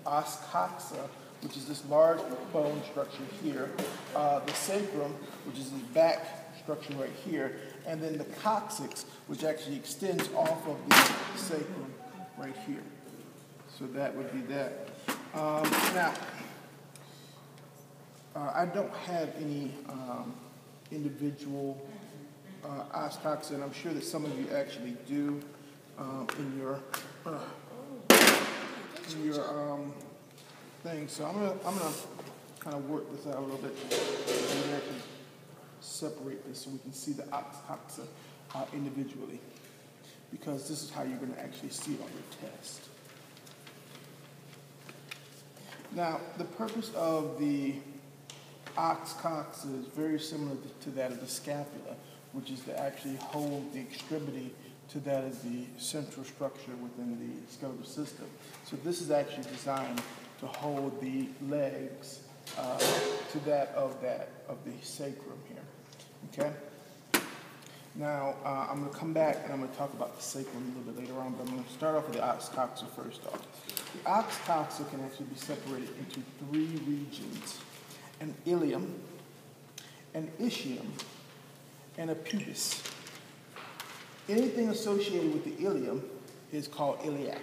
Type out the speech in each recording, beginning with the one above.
os coxa, which is this large bone structure here, the sacrum, which is the back structure right here, and then the coccyx, which actually extends off of the sacrum right here. So that would be that. Now, I don't have any individual os coxa, and I'm sure that some of you actually do in your thing. So I'm gonna kind of work this out a little bit, and then I can separate this so we can see the os coxa individually, because this is how you're going to actually see it on your test. Now, the purpose of the os coxa is very similar to that of the scapula, which is to actually hold the extremity to that of the central structure within the skeletal system. So this is actually designed to hold the legs to that of the sacrum here. Okay? Now, I'm going to come back and I'm going to talk about the sacrum a little bit later on, but I'm going to start off with the os coxa first off. The os coxa can actually be separated into three regions: an ilium, an ischium, and a pubis. Anything associated with the ilium is called iliac.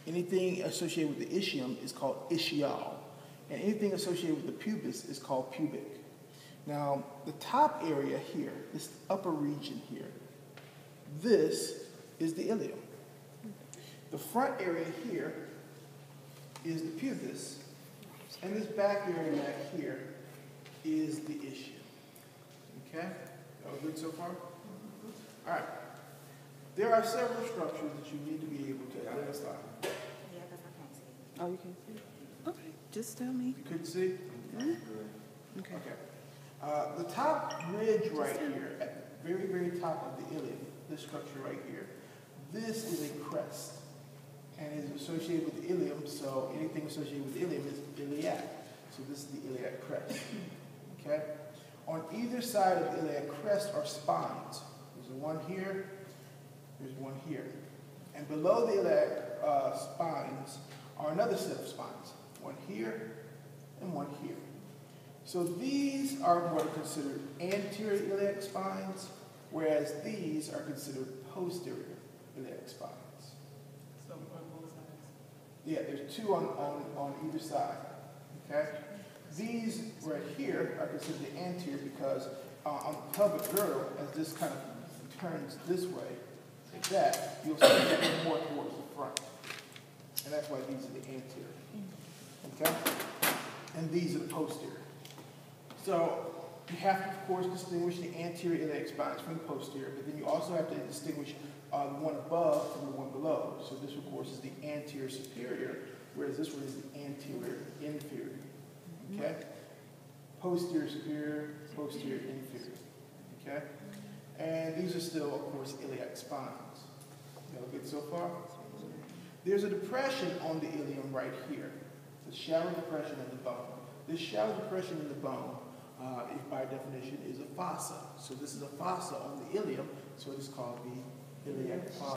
Anything associated with the ischium is called ischial. And anything associated with the pubis is called pubic. Now, the top area here, this upper region here, this is the ilium. The front area here is the pubis, and this back area back here is the ischium. Okay? That was good so far? All right. There are several structures that you need to be able to identify. Yeah, because I can't see. Oh, you can see? Okay, just tell me. You couldn't see? Mm-hmm. Okay. Okay. The top ridge right here, at the very, very top of the ilium, this structure right here, this is a crest, and is associated with the ilium, so anything associated with the ilium is iliac. So this is the iliac crest. Okay? On either side of the iliac crest are spines. There's one here, there's one here. And below the iliac spines are another set of spines. One here and one here. So these are what are considered anterior iliac spines, whereas these are considered posterior iliac spines. So on both sides? Yeah, there's two on either side. Okay? These right here are considered the anterior because on the pelvic girdle, as this kind of turns this way, like that, you'll see it more towards the front. And that's why these are the anterior. Okay? And these are the posterior. So you have to, of course, distinguish the anterior iliac spines from the posterior, but then you also have to distinguish the one above from the one below. So this, of course, is the anterior superior, whereas this one is the anterior inferior. Okay? Posterior superior, posterior inferior. Okay? And these are still, of course, iliac spines. You all good so far? There's a depression on the ilium right here. It's a shallow depression in the bone. This shallow depression in the bone, by definition, is a fossa. So this is a fossa on the ilium, so it is called the iliac fossa.